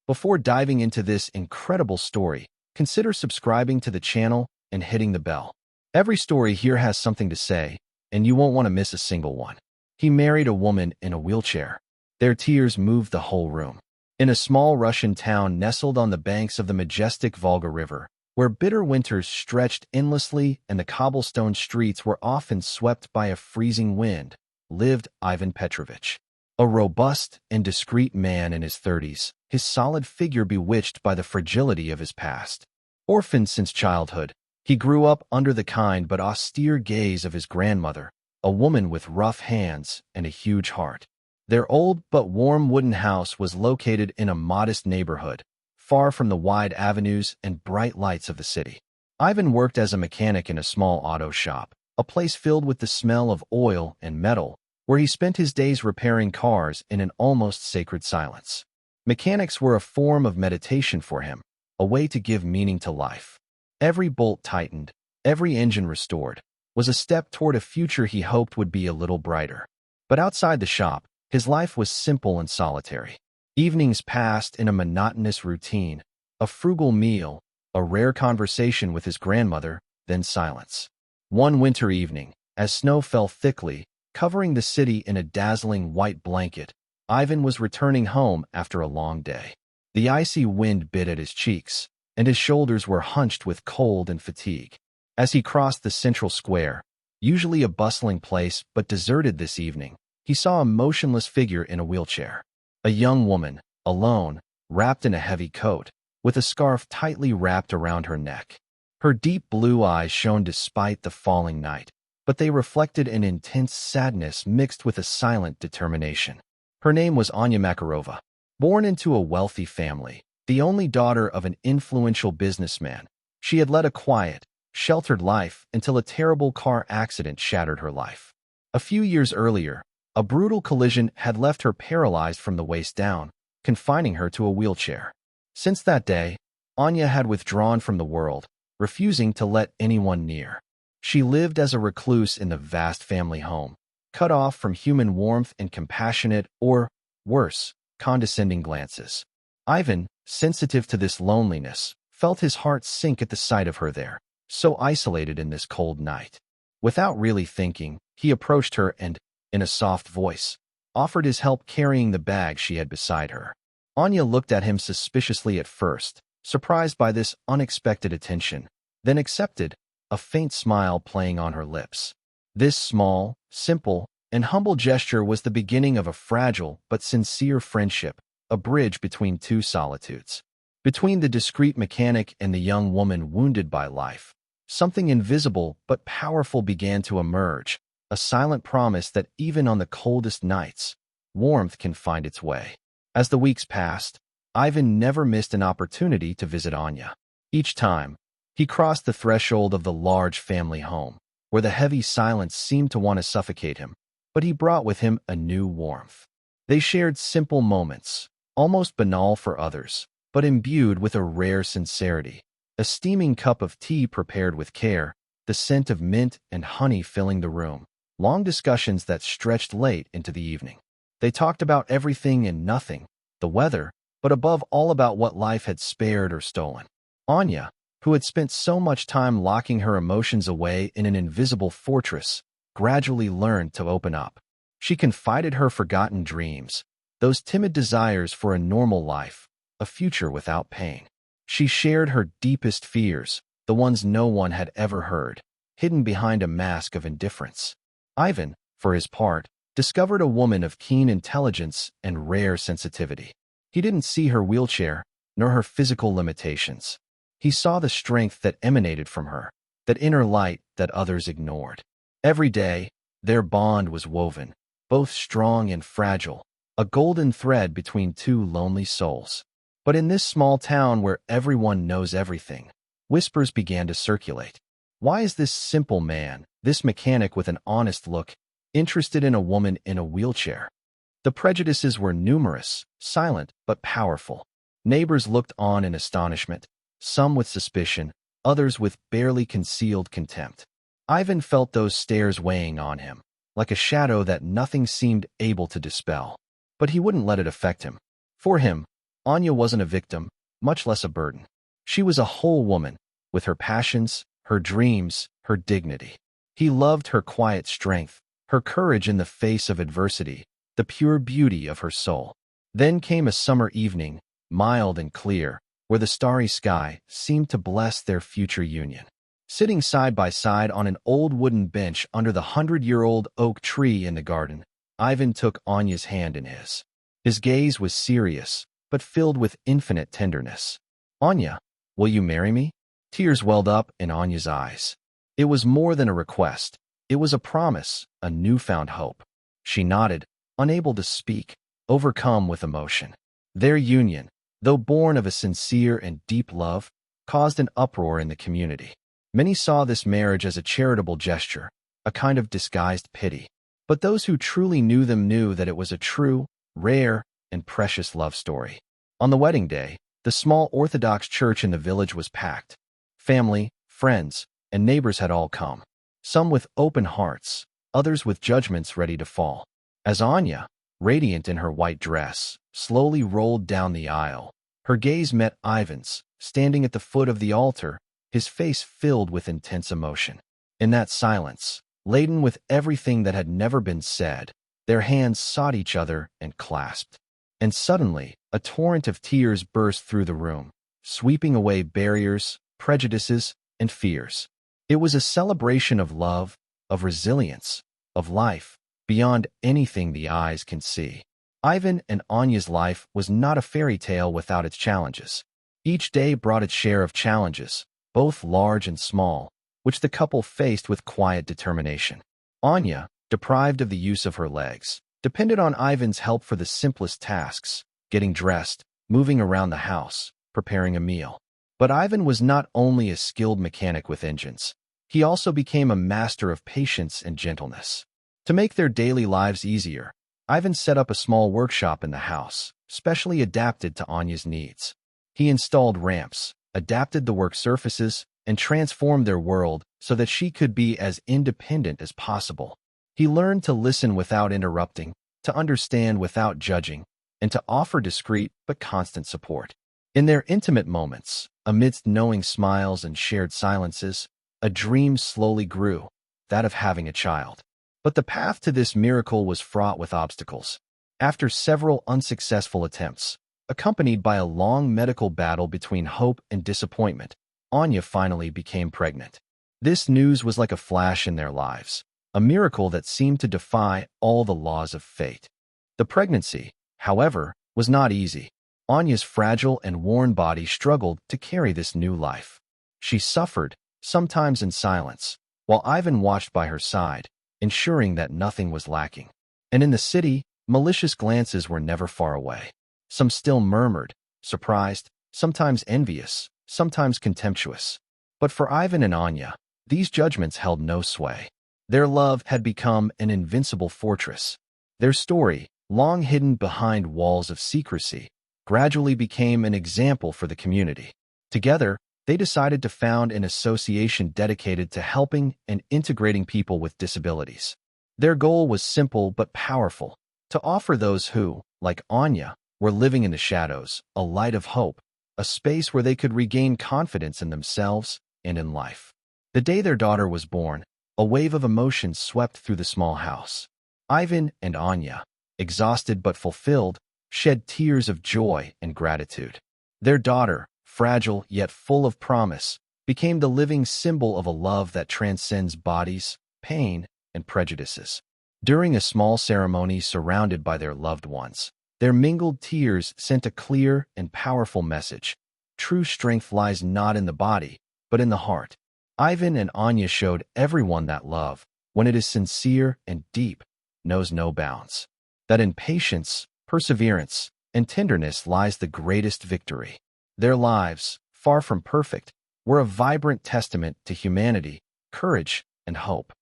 Before diving into this incredible story, consider subscribing to the channel and hitting the bell. Every story here has something to say, and you won't want to miss a single one. He married a woman in a wheelchair. Their tears moved the whole room. In a small Russian town nestled on the banks of the majestic Volga River, where bitter winters stretched endlessly and the cobblestone streets were often swept by a freezing wind, lived Ivan Petrovich. A robust and discreet man in his 30s, his solid figure bewitched by the fragility of his past. Orphaned since childhood, he grew up under the kind but austere gaze of his grandmother, a woman with rough hands and a huge heart. Their old but warm wooden house was located in a modest neighborhood, far from the wide avenues and bright lights of the city. Ivan worked as a mechanic in a small auto shop, a place filled with the smell of oil and metal, where he spent his days repairing cars in an almost sacred silence. Mechanics were a form of meditation for him, a way to give meaning to life. Every bolt tightened, every engine restored, was a step toward a future he hoped would be a little brighter. But outside the shop, his life was simple and solitary. Evenings passed in a monotonous routine, a frugal meal, a rare conversation with his grandmother, then silence. One winter evening, as snow fell thickly, covering the city in a dazzling white blanket, Ivan was returning home after a long day. The icy wind bit at his cheeks, and his shoulders were hunched with cold and fatigue. As he crossed the central square, usually a bustling place but deserted this evening, he saw a motionless figure in a wheelchair. A young woman, alone, wrapped in a heavy coat, with a scarf tightly wrapped around her neck. Her deep blue eyes shone despite the falling night, but they reflected an intense sadness mixed with a silent determination. Her name was Anya Makarova. Born into a wealthy family, the only daughter of an influential businessman, she had led a quiet, sheltered life until a terrible car accident shattered her life. A few years earlier, a brutal collision had left her paralyzed from the waist down, confining her to a wheelchair. Since that day, Anya had withdrawn from the world, refusing to let anyone near. She lived as a recluse in the vast family home, cut off from human warmth and compassionate or, worse, condescending glances. Ivan, sensitive to this loneliness, felt his heart sink at the sight of her there, so isolated in this cold night. Without really thinking, he approached her and, in a soft voice, offered his help carrying the bag she had beside her. Anya looked at him suspiciously at first, surprised by this unexpected attention, then accepted, a faint smile playing on her lips. This small, simple, and humble gesture was the beginning of a fragile but sincere friendship, a bridge between two solitudes. Between the discreet mechanic and the young woman wounded by life, something invisible but powerful began to emerge, a silent promise that even on the coldest nights, warmth can find its way. As the weeks passed, Ivan never missed an opportunity to visit Anya. Each time, he crossed the threshold of the large family home, where the heavy silence seemed to want to suffocate him, but he brought with him a new warmth. They shared simple moments, almost banal for others, but imbued with a rare sincerity. A steaming cup of tea prepared with care, the scent of mint and honey filling the room, long discussions that stretched late into the evening. They talked about everything and nothing, the weather, but above all about what life had spared or stolen. Anya, who had spent so much time locking her emotions away in an invisible fortress, gradually learned to open up. She confided her forgotten dreams, those timid desires for a normal life, a future without pain. She shared her deepest fears, the ones no one had ever heard, hidden behind a mask of indifference. Ivan, for his part, discovered a woman of keen intelligence and rare sensitivity. He didn't see her wheelchair, nor her physical limitations. He saw the strength that emanated from her, that inner light that others ignored. Every day, their bond was woven, both strong and fragile, a golden thread between two lonely souls. But in this small town where everyone knows everything, whispers began to circulate. Why is this simple man, this mechanic with an honest look, interested in a woman in a wheelchair? The prejudices were numerous, silent but powerful. Neighbors looked on in astonishment, some with suspicion, others with barely concealed contempt. Ivan felt those stares weighing on him, like a shadow that nothing seemed able to dispel. But he wouldn't let it affect him. For him, Anya wasn't a victim, much less a burden. She was a whole woman, with her passions, her dreams, her dignity. He loved her quiet strength, her courage in the face of adversity, the pure beauty of her soul. Then came a summer evening, mild and clear, where the starry sky seemed to bless their future union. Sitting side by side on an old wooden bench under the 100-year-old oak tree in the garden, Ivan took Anya's hand in his. His gaze was serious, but filled with infinite tenderness. "Anya, will you marry me?" Tears welled up in Anya's eyes. It was more than a request. It was a promise, a newfound hope. She nodded, unable to speak, overcome with emotion. Their union, though born of a sincere and deep love, caused an uproar in the community. Many saw this marriage as a charitable gesture, a kind of disguised pity. But those who truly knew them knew that it was a true, rare, and precious love story. On the wedding day, the small Orthodox church in the village was packed. Family, friends, and neighbors had all come, some with open hearts, others with judgments ready to fall. As Anya, radiant in her white dress, slowly rolled down the aisle, her gaze met Ivan's, standing at the foot of the altar, his face filled with intense emotion. In that silence, laden with everything that had never been said, their hands sought each other and clasped. And suddenly, a torrent of tears burst through the room, sweeping away barriers, prejudices, and fears. It was a celebration of love, of resilience, of life, beyond anything the eyes can see. Ivan and Anya's life was not a fairy tale without its challenges. Each day brought its share of challenges, both large and small, which the couple faced with quiet determination. Anya, deprived of the use of her legs, depended on Ivan's help for the simplest tasks, getting dressed, moving around the house, preparing a meal. But Ivan was not only a skilled mechanic with engines. He also became a master of patience and gentleness. To make their daily lives easier, Ivan set up a small workshop in the house, specially adapted to Anya's needs. He installed ramps, adapted the work surfaces, and transformed their world so that she could be as independent as possible. He learned to listen without interrupting, to understand without judging, and to offer discreet but constant support. In their intimate moments, amidst knowing smiles and shared silences, a dream slowly grew, that of having a child. But the path to this miracle was fraught with obstacles. After several unsuccessful attempts, accompanied by a long medical battle between hope and disappointment, Anya finally became pregnant. This news was like a flash in their lives, a miracle that seemed to defy all the laws of fate. The pregnancy, however, was not easy. Anya's fragile and worn body struggled to carry this new life. She suffered, sometimes in silence, while Ivan watched by her side, ensuring that nothing was lacking. And in the city, malicious glances were never far away. Some still murmured, surprised, sometimes envious, sometimes contemptuous. But for Ivan and Anya, these judgments held no sway. Their love had become an invincible fortress. Their story, long hidden behind walls of secrecy, gradually became an example for the community. Together, they decided to found an association dedicated to helping and integrating people with disabilities. Their goal was simple but powerful: to offer those who, like Anya, were living in the shadows, a light of hope, a space where they could regain confidence in themselves and in life. The day their daughter was born, a wave of emotion swept through the small house. Ivan and Anya, exhausted but fulfilled, shed tears of joy and gratitude. Their daughter, fragile yet full of promise, became the living symbol of a love that transcends bodies, pain, and prejudices. During a small ceremony surrounded by their loved ones, their mingled tears sent a clear and powerful message. True strength lies not in the body, but in the heart. Ivan and Anya showed everyone that love, when it is sincere and deep, knows no bounds. That in patience, perseverance, and tenderness lies the greatest victory. Their lives, far from perfect, were a vibrant testament to humanity, courage, and hope.